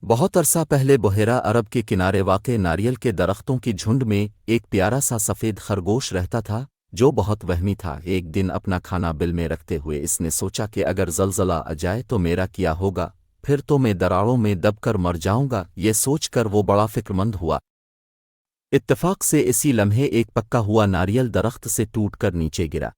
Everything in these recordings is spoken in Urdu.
بہت عرصہ پہلے بحیرہ عرب کے کنارے واقع ناریل کے درختوں کی جھنڈ میں ایک پیارا سا سفید خرگوش رہتا تھا جو بہت وہمی تھا۔ ایک دن اپنا کھانا بل میں رکھتے ہوئے اس نے سوچا کہ اگر زلزلہ آ جائے تو میرا کیا ہوگا، پھر تو میں دراڑوں میں دب کر مر جاؤں گا۔ یہ سوچ کر وہ بڑا فکرمند ہوا۔ اتفاق سے اسی لمحے ایک پکا ہوا ناریل درخت سے ٹوٹ کر نیچے گرا۔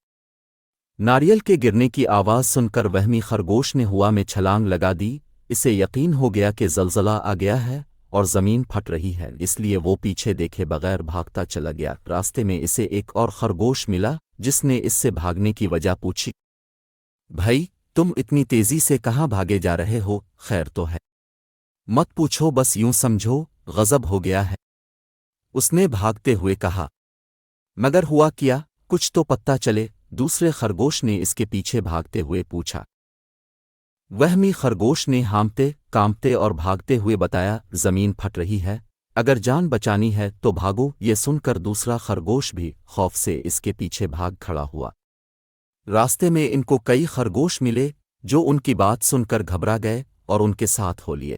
ناریل کے گرنے کی آواز سن کر وہمی خرگوش نے ہوا میں چھلانگ لگا دی۔ اسے یقین ہو گیا کہ زلزلہ آ گیا ہے اور زمین پھٹ رہی ہے، اس لیے وہ پیچھے دیکھے بغیر بھاگتا چلا گیا۔ راستے میں اسے ایک اور خرگوش ملا جس نے اس سے بھاگنے کی وجہ پوچھی۔ بھائی، تم اتنی تیزی سے کہاں بھاگے جا رہے ہو؟ خیر تو ہے؟ مت پوچھو، بس یوں سمجھو غضب ہو گیا ہے، اس نے بھاگتے ہوئے کہا۔ مگر ہوا کیا؟ کچھ تو پتہ چلے، دوسرے خرگوش نے اس کے پیچھے بھاگتے ہوئے پوچھا۔ وہمی خرگوش نے ہامتے کانپتے اور بھاگتے ہوئے بتایا، زمین پھٹ رہی ہے، اگر جان بچانی ہے تو بھاگو۔ یہ سن کر دوسرا خرگوش بھی خوف سے اس کے پیچھے بھاگ کھڑا ہوا۔ راستے میں ان کو کئی خرگوش ملے جو ان کی بات سن کر گھبرا گئے اور ان کے ساتھ ہو لیے۔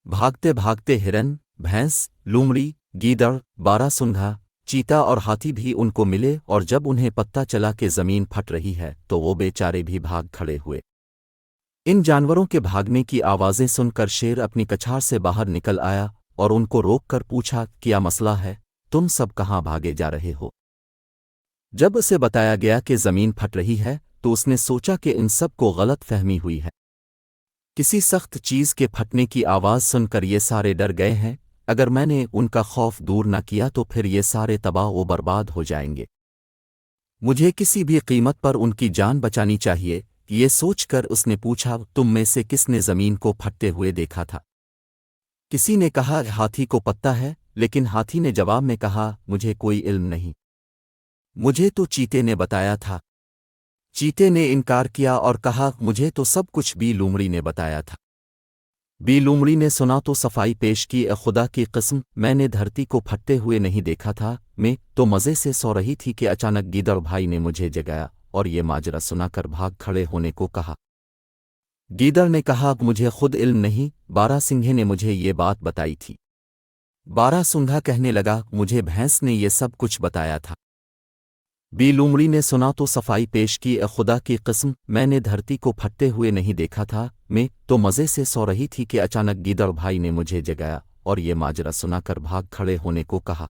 بھاگتے بھاگتے ہرن، بھینس، لومڑی، گیدڑ، بارہ سنگھا، چیتا اور ہاتھی بھی ان کو ملے، اور جب انہیں پتہ چلا کہ زمین پھٹ رہی ہے تو وہ بیچارے بھی بھاگ کھڑے ہوئے۔ ان جانوروں کے بھاگنے کی آوازیں سن کر شیر اپنی کچھار سے باہر نکل آیا اور ان کو روک کر پوچھا، کیا مسئلہ ہے؟ تم سب کہاں بھاگے جا رہے ہو؟ جب اسے بتایا گیا کہ زمین پھٹ رہی ہے تو اس نے سوچا کہ ان سب کو غلط فہمی ہوئی ہے۔ کسی سخت چیز کے پھٹنے کی آواز سن کر یہ سارے ڈر گئے ہیں، اگر میں نے ان کا خوف دور نہ کیا تو پھر یہ سارے تباہ و برباد ہو جائیں گے۔ مجھے کسی بھی قیمت پر ان کی جان بچانی چاہیے۔ یہ سوچ کر اس نے پوچھا، تم میں سے کس نے زمین کو پھٹتے ہوئے دیکھا تھا؟ کسی نے کہا، ہاتھی کو پتہ ہے، لیکن ہاتھی نے جواب میں کہا، مجھے کوئی علم نہیں، مجھے تو چیتے نے بتایا تھا۔ چیتے نے انکار کیا اور کہا، مجھے تو سب کچھ بی لومڑی نے بتایا تھا۔ بی لومڑی نے سنا تو صفائی پیش کی، اے خدا کی قسم، میں نے دھرتی کو پھٹتے ہوئے نہیں دیکھا تھا، میں تو مزے سے سو رہی تھی کہ اچانک گیدڑ بھائی نے مجھے جگایا اور یہ ماجرا سنا کر بھاگ کھڑے ہونے کو کہا۔ گیدڑ نے کہا، مجھے خود علم نہیں، بارہ سنگھے نے مجھے یہ بات بتائی تھی۔ بارہ سنگھا کہنے لگا، مجھے بھینس نے یہ سب کچھ بتایا تھا۔ بی لومڑی نے سنا تو صفائی پیش کی، اے خدا کی قسم، میں نے دھرتی کو پھٹتے ہوئے نہیں دیکھا تھا، میں تو مزے سے سو رہی تھی کہ اچانک گیدڑ بھائی نے مجھے جگایا اور یہ ماجرا سنا کر بھاگ کھڑے ہونے کو کہا۔